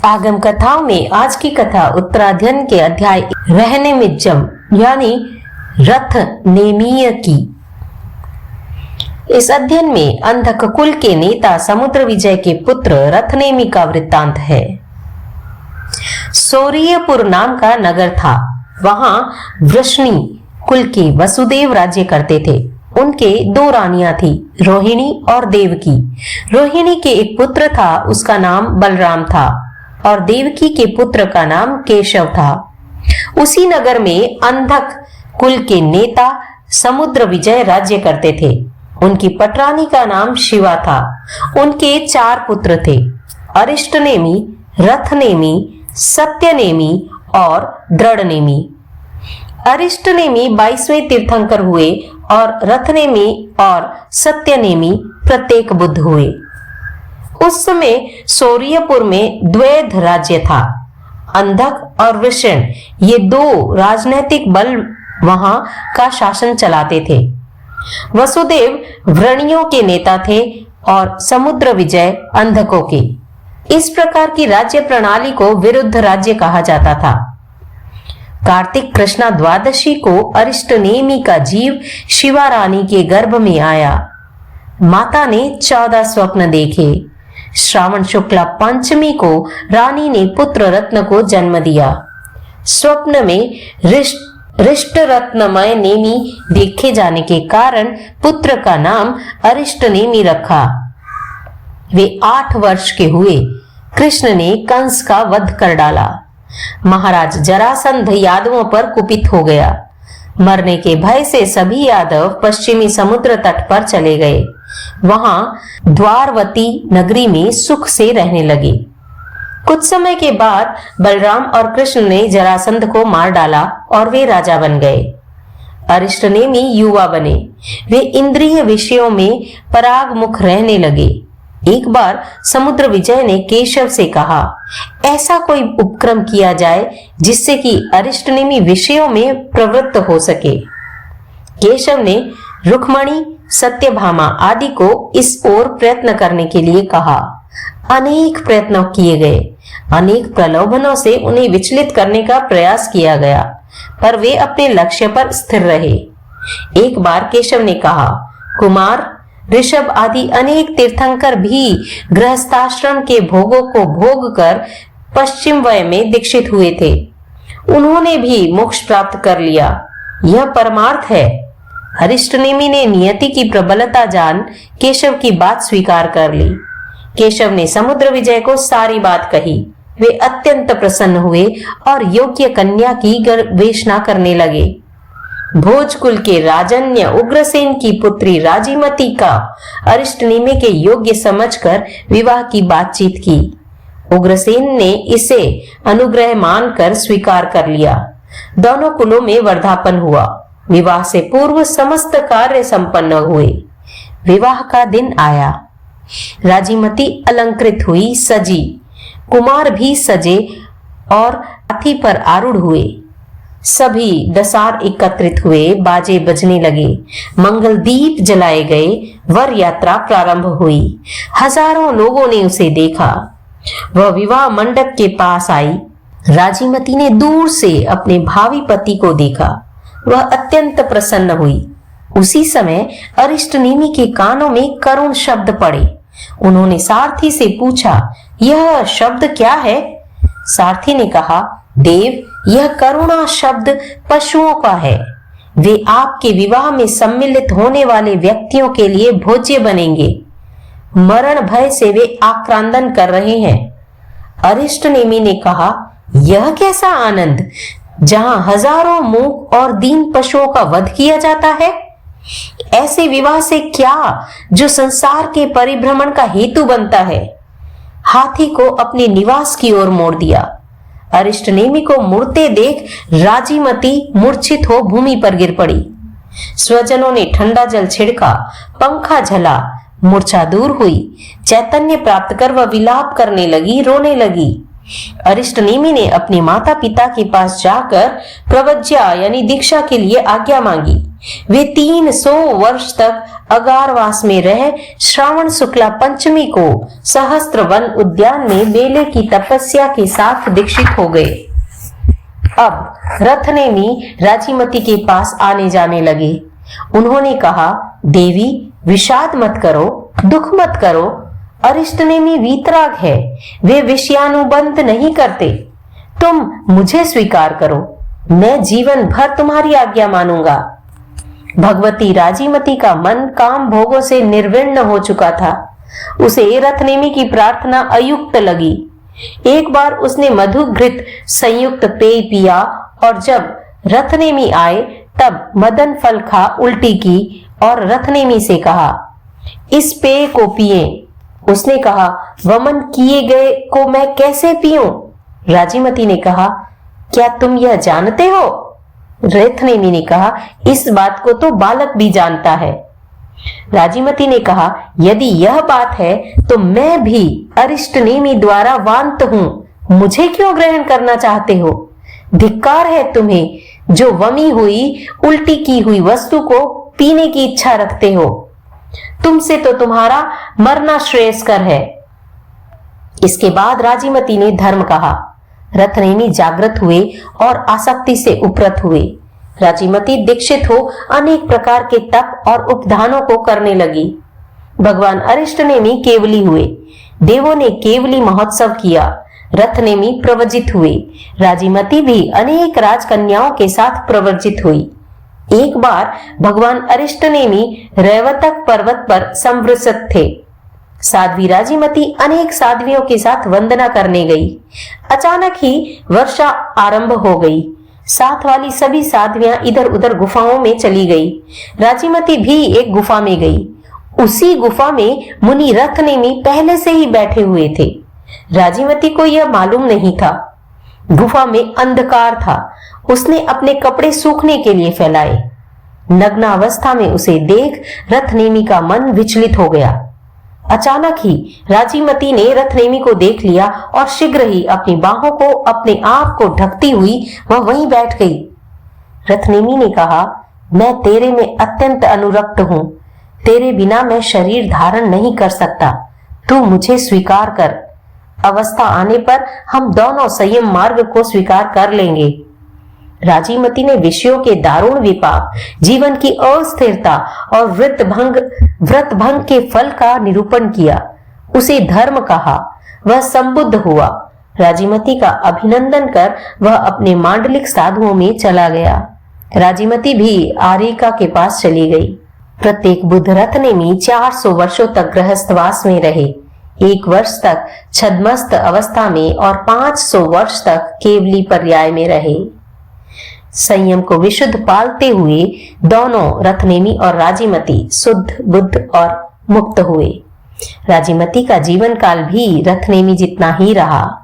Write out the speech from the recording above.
आगम कथाओं में आज की कथा उत्तराध्ययन के अध्याय रहने में जम यानी रथ नेमीय की। इस अध्ययन में अंधक कुल के नेता समुद्र विजय के पुत्र रथनेमी का वृत्तांत है। सौरियपुर नाम का नगर था। वहां वृष्णि कुल के वसुदेव राज्य करते थे। उनके दो रानियां थी, रोहिणी और देवकी। रोहिणी के एक पुत्र था, उसका नाम बलराम था और देवकी के पुत्र का नाम केशव था। उसी नगर में अंधक कुल के नेता समुद्र विजय राज्य करते थे। उनकी पटरानी का नाम शिवा था। उनके 4 पुत्र थे, अरिष्टनेमी, रथनेमी, सत्यनेमी और दृढ़नेमी। अरिष्टनेमी 22वें तीर्थंकर हुए और रथनेमी और सत्यनेमी प्रत्येक बुद्ध हुए। उस समय सौरियपुर में द्वैध राज्य था। अंधक और वृषण ये 2 राजनैतिक बल वहां का शासन चलाते थे। वसुदेव व्रणियों के नेता थे और समुद्र विजय अंधकों के। इस प्रकार की राज्य प्रणाली को विरुद्ध राज्य कहा जाता था। कार्तिक कृष्णा द्वादशी को अरिष्टनेमी का जीव शिवा रानी के गर्भ में आया। माता ने 14 स्वप्न देखे। श्रावण शुक्ला पंचमी को रानी ने पुत्र रत्न को जन्म दिया। स्वप्न में रिष्ट रत्नमय नेमी देखे जाने के कारण पुत्र का नाम अरिष्टनेमी रखा। वे 8 वर्ष के हुए। कृष्ण ने कंस का वध कर डाला। महाराज जरासंध यादवों पर कुपित हो गया। मरने के भय से सभी यादव पश्चिमी समुद्र तट पर चले गए। वहां द्वारवती नगरी में सुख से रहने लगे। कुछ समय के बाद बलराम और कृष्ण ने जरासंध को मार डाला और वे राजा बन गए। अरिष्टनेमी युवा बने। वे इंद्रिय विषयों में परागमुख रहने लगे। एक बार समुद्र विजय ने केशव से कहा, ऐसा कोई उपक्रम किया जाए जिससे कि अरिष्टनेमी विषयों में प्रवृत्त हो सके। केशव ने रुक्मणी, सत्यभामा आदि को इस ओर प्रयत्न करने के लिए कहा। अनेक प्रयत्न किए गए। अनेक प्रलोभनों से उन्हें विचलित करने का प्रयास किया गया, पर वे अपने लक्ष्य पर स्थिर रहे। एक बार केशव ने कहा, कुमार, ऋषभ आदि अनेक तीर्थंकर भी गृहस्थाश्रम के भोगों को भोग कर पश्चिम वय में दीक्षित हुए थे। उन्होंने भी मोक्ष प्राप्त कर लिया। यह परमार्थ है। अरिष्टनेमी ने नियति की प्रबलता जान केशव की बात स्वीकार कर ली। केशव ने समुद्र विजय को सारी बात कही। वे अत्यंत प्रसन्न हुए और योग्य कन्या की गवेषणा करने लगे। भोजकुल के राजन्य उग्रसेन की पुत्री राजीमती का अरिष्टनेमी के योग्य समझकर विवाह की बातचीत की। उग्रसेन ने इसे अनुग्रह मानकर स्वीकार कर लिया। दोनों कुलों में वर्धापन हुआ। विवाह से पूर्व समस्त कार्य संपन्न हुए। विवाह का दिन आया। राजीमती अलंकृत हुई, सजी। कुमार भी सजे और हाथी पर आरूढ़ हुए। सभी दसार एकत्रित हुए। बाजे बजने लगे। मंगल दीप जलाए गए। वर यात्रा प्रारंभ हुई। हजारों लोगों ने उसे देखा। वह विवाह मंडप के पास आई। राजीमती ने दूर से अपने भावी पति को देखा। वह अत्यंत प्रसन्न हुई। उसी समय अरिष्टनेमी के कानों में करुण शब्द पड़े। उन्होंने सारथी से पूछा, यह शब्द क्या है? सारथी ने कहा, देव, यह करुणा शब्द पशुओं का है। वे आपके विवाह में सम्मिलित होने वाले व्यक्तियों के लिए भोज्य बनेंगे। मरण भय से वे आक्रांदन कर रहे हैं। अरिष्टनेमी ने कहा, यह कैसा आनंद, जहां हजारों मूक और दीन पशुओं का वध किया जाता है। ऐसे विवाह से क्या जो संसार के परिभ्रमण का हेतु बनता है। हाथी को अपने निवास की ओर मोड़ दिया। अरिष्टनेमी को मुड़ते देख राजीमती मूर्छित हो भूमि पर गिर पड़ी। स्वजनों ने ठंडा जल छिड़का, पंखा झला, मूर्छा दूर हुई। चैतन्य प्राप्त कर वह विलाप करने लगी, रोने लगी। अरिष्टनेमी ने अपने माता पिता के पास जाकर प्रवज्या यानी दीक्षा के लिए आज्ञा मांगी। वे 300 वर्ष तक अगारवास में रह श्रावण शुक्ला पंचमी को सहस्त्र वन उद्यान में बेले की तपस्या के साथ दीक्षित हो गए। अब रथनेमी राजीमती के पास आने जाने लगे। उन्होंने कहा, देवी विषाद मत करो, दुख मत करो। अरिष्टनेमी वीतराग है, वे विषयानुबंध नहीं करते। तुम मुझे स्वीकार करो, मैं जीवन भर तुम्हारी आज्ञा मानूंगा। भगवती राजीमती का मन काम भोगों से निर्विण्ण हो चुका था। उसे रथनेमी की प्रार्थना अयुक्त लगी। एक बार उसने मधुघृत संयुक्त पेय पिया और जब रथनेमी आए तब मदन फल खा उल्टी की और रथनेमी से कहा, इस पेय को पिए। उसने कहा, वमन किए गए को मैं कैसे पीऊं? राजीमती ने कहा, क्या तुम यह जानते हो? रथनेमी ने कहा, इस बात को तो बालक भी जानता है। राजीमती ने कहा, यदि यह बात है तो मैं भी अरिष्टनेमी द्वारा वांत हूं, मुझे क्यों ग्रहण करना चाहते हो? धिक्कार है तुम्हें जो वमी हुई उल्टी की हुई वस्तु को पीने की इच्छा रखते हो। तुमसे तो तुम्हारा मरना श्रेयस्कर है। इसके बाद राजीमती ने धर्म कहा। रथनेमी जागृत हुए और आसक्ति से उपरत हुए। राजीमती दीक्षित हो अनेक प्रकार के तप और उपधानों को करने लगी। भगवान अरिष्टनेमी केवली हुए। देवों ने केवली महोत्सव किया। रथनेमी प्रवजित हुए। राजीमती भी अनेक राजकन्याओं के साथ प्रवर्जित हुई। एक बार भगवान अरिष्टनेमी रैवतक पर्वत पर संवृत थे। साध्वी राजीमती अनेक साध्वियों के साथ वंदना करने गई। अचानक ही वर्षा आरंभ हो गई। साथ वाली सभी साध्वियां इधर उधर गुफाओं में चली गई। राजीमती भी एक गुफा में गई। उसी गुफा में मुनि रथनेमी पहले से ही बैठे हुए थे। राजीमती को यह मालूम नहीं था। गुफा में अंधकार था। उसने अपने कपड़े सूखने के लिए फैलाए। नग्न अवस्था में उसे देख रथनेमी का मन विचलित हो गया। अचानक ही राजीमती ने रथनेमी को देख लिया और शीघ्र ही अपनी बाहों को अपने आप को ढकती हुई वह वहीं बैठ गई। रथनेमी ने कहा, मैं तेरे में अत्यंत अनुरक्त हूं। तेरे बिना मैं शरीर धारण नहीं कर सकता। तू मुझे स्वीकार कर। अवस्था आने पर हम दोनों संयम मार्ग को स्वीकार कर लेंगे। राजीमती ने विषयों के दारुण विपाक, जीवन की अस्थिरता और व्रत भंग के फल का निरूपण किया। उसे धर्म कहा। वह संबुद्ध हुआ। राजीमती का अभिनंदन कर वह अपने मांडलिक साधुओं में चला गया। राजीमती भी आरिका के पास चली गई। प्रत्येक बुध रथनेमी 400 वर्षों तक गृहस्थवास में रहे। 1 वर्ष तक छद्मस्त अवस्था में और 500 वर्ष तक केवली पर्याय में रहे। संयम को विशुद्ध पालते हुए दोनों रथनेमी और राजीमती शुद्ध बुद्ध और मुक्त हुए। राजीमती का जीवन काल भी रथनेमी जितना ही रहा।